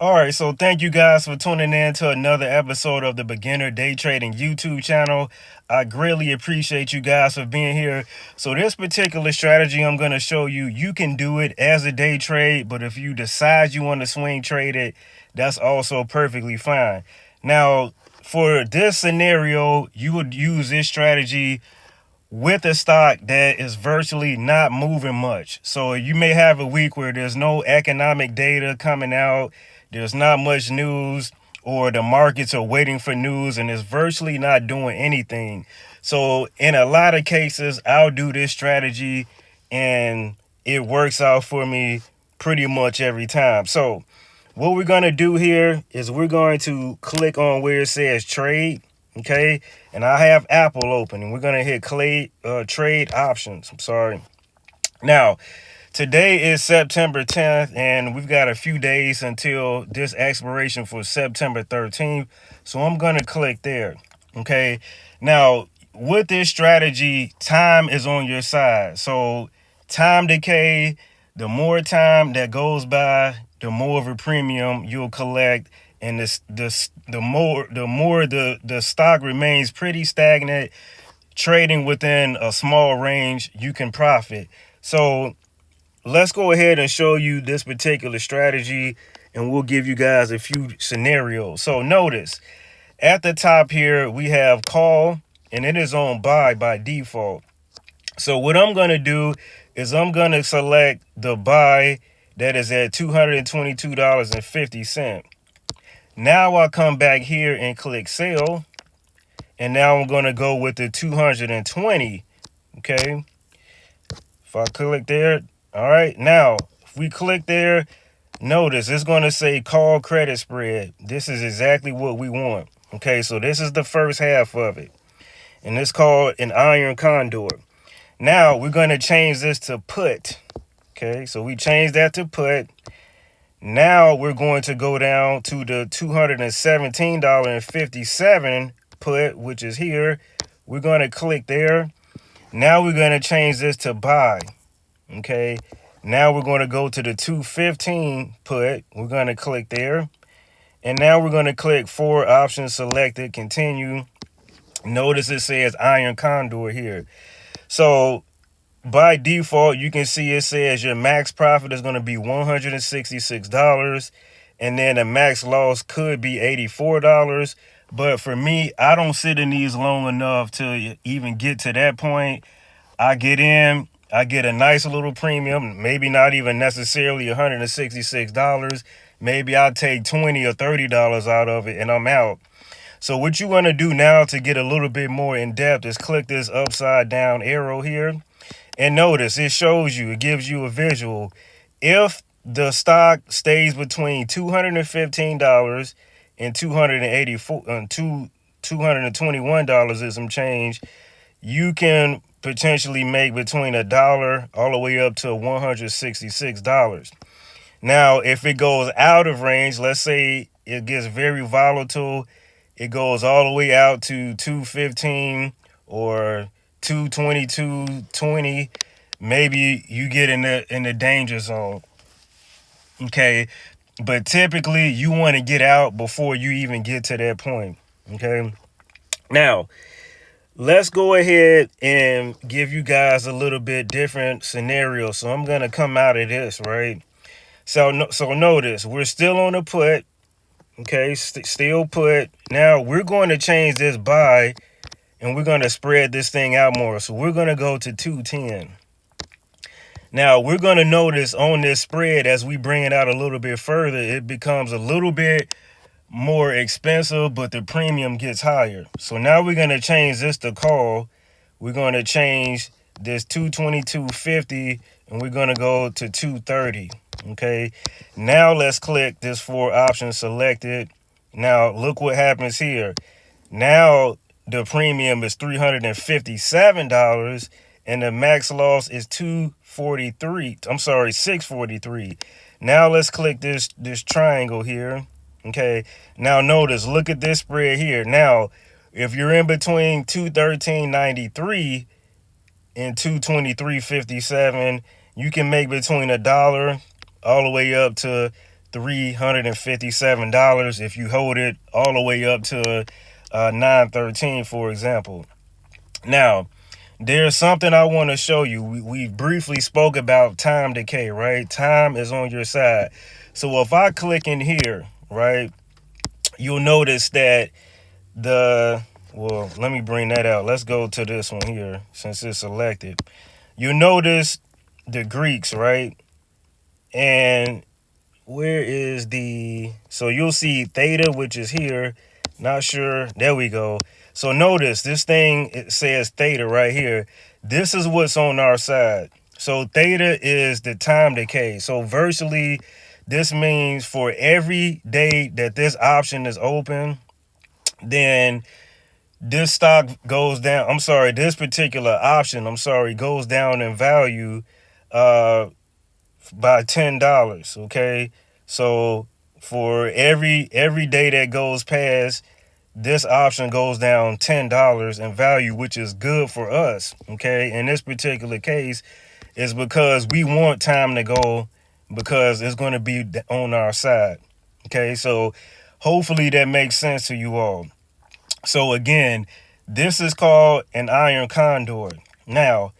All right, so thank you guys for tuning in to another episode of the Beginner Day Trading YouTube channel. I greatly appreciate you guys for being here. So this particular strategy I'm going to show you, you can do it as a day trade, but if you decide you want to swing trade it, that's also perfectly fine. Now, for this scenario, you would use this strategy with a stock that is virtually not moving much. So you may have a week where there's no economic data coming out, there's not much news, or the markets are waiting for news and it's virtually not doing anything. So in a lot of cases, I'll do this strategy and it works out for me pretty much every time. So what we're going to do here is we're going to click on where it says trade. Okay, and I have Apple open, and we're gonna hit trade options. I'm sorry. Now, today is September 10th, and we've got a few days until this expiration for September 13th. So I'm gonna click there. Okay. Now, with this strategy, time is on your side. So time decay, the more time that goes by, the more of a premium you'll collect, and the more the stock remains pretty stagnant, trading within a small range, you can profit. So let's go ahead and show you this particular strategy, and we'll give you guys a few scenarios. So notice at the top here we have call, and it is on buy by default. So what I'm going to do is I'm going to select the buy that is at $222.50. Now I come back here and click sell, and now I'm going to go with the 220. Okay, if I click there, all right, now if we click there, notice it's going to say call credit spread. This is exactly what we want. Okay, so this is the first half of it, and it's called an iron condor. Now we're going to change this to put. Okay, so we change that to put. Now we're going to go down to the $217.57 put, which is here. We're going to click there. Now we're going to change this to buy. Okay. Now we're going to go to the 215 put. We're going to click there. And now we're going to click four options selected, continue. Notice it says iron condor here. So by default, you can see it says your max profit is going to be $166, and then the max loss could be $84. But for me, I don't sit in these long enough to even get to that point. I get in, I get a nice little premium, maybe not even necessarily $166. Maybe I'll take $20 or $30 out of it and I'm out. So what you want to do now to get a little bit more in depth is click this upside down arrow here. And notice it shows you, it gives you a visual. If the stock stays between $215 and $221 is some change, you can potentially make between $1 all the way up to $166. Now, if it goes out of range, let's say it gets very volatile, it goes all the way out to 215 or 222.20, maybe you get in the danger zone. Okay, but typically you want to get out before you even get to that point. Okay, now let's go ahead and give you guys a little bit different scenario. So I'm gonna come out of this, right? So notice we're still on the put. Okay, still put. Now we're going to change this buy, and we're going to spread this thing out more. So we're going to go to 210. Now we're going to notice on this spread, as we bring it out a little bit further, it becomes a little bit more expensive, but the premium gets higher. So now we're going to change this to call. We're going to change this 222.50, and we're going to go to 230. Okay, now let's click this four options selected. Now look what happens here. Now the premium is $357 and the max loss is $643. Now let's click this triangle here. Okay, now notice, look at this spread here. Now if you're in between 213.93 and 223.57, you can make between $1 all the way up to $357 if you hold it all the way up to 913, for example. Now, there's something I want to show you. We briefly spoke about time decay, right? Time is on your side. So if I click in here, right, you'll notice that well, let me bring that out. Let's go to this one here since it's selected. You'll notice the Greeks, right? And where is so you'll see theta, which is here. Not sure. There we go. So notice this thing, it says theta right here. This is what's on our side. So theta is the time decay. So virtually, this means for every day that this option is open, then this stock goes down. I'm sorry, this particular option, goes down in value by $10. Okay. So for every day that goes past, this option goes down $10 in value, which is good for us. Okay. In this particular case, is because we want time to go because it's going to be on our side. Okay. So hopefully that makes sense to you all. So again, this is called an iron condor. Now,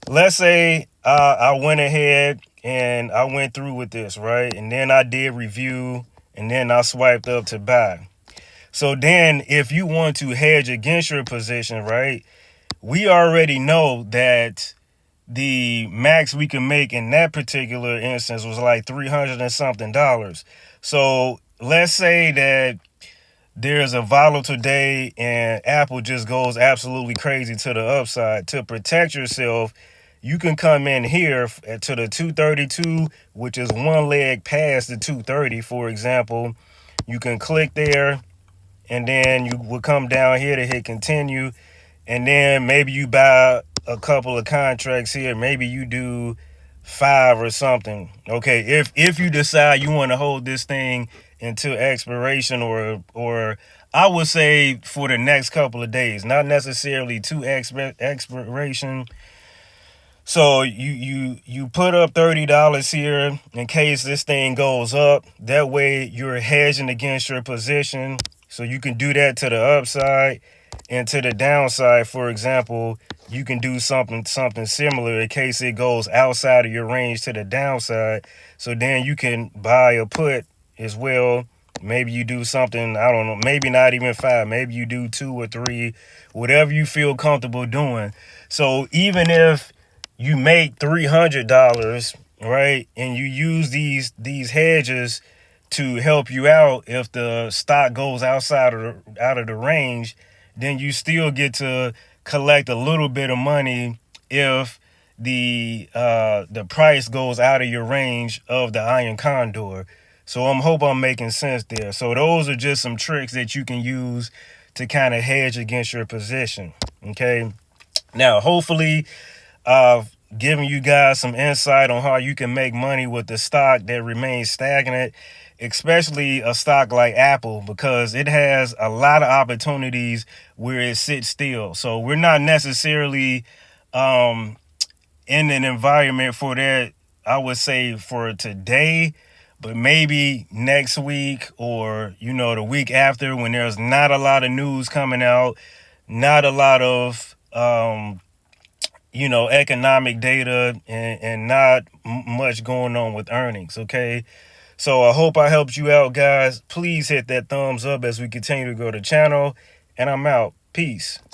let's say I went ahead and I went through with this, right? And then I did review and then I swiped up to buy. So then if you want to hedge against your position, right, we already know that the max we can make in that particular instance was like $300 and something. So let's say that there's a volatile day and Apple just goes absolutely crazy to the upside. To protect yourself, you can come in here to the 232, which is one leg past the 230, for example. You can click there, and then you will come down here to hit continue, and then maybe you buy a couple of contracts here. Maybe you do 5 or something. Okay, if you decide you want to hold this thing until expiration, or I would say for the next couple of days, not necessarily to expiration. So you put up $30 here in case this thing goes up. That way you're hedging against your position. So you can do that to the upside, and to the downside, for example, you can do something similar in case it goes outside of your range to the downside. So then you can buy a put as well. Maybe you do something, I don't know, maybe not even 5, maybe you do 2 or 3, whatever you feel comfortable doing. So even if you make $300, right, and you use these hedges to help you out if the stock goes out of the range, then you still get to collect a little bit of money if the price goes out of your range of the iron condor. So hope I'm making sense there. So those are just some tricks that you can use to kind of hedge against your position. Okay. Now, hopefully, I've given you guys some insight on how you can make money with the stock that remains stagnant, especially a stock like Apple, because it has a lot of opportunities where it sits still. So we're not necessarily in an environment for that, I would say, for today, but maybe next week or, the week after, when there's not a lot of news coming out, not a lot of economic data, and not much going on with earnings. Okay. So I hope I helped you out, guys. Please hit that thumbs up as we continue to grow the channel, and I'm out. Peace.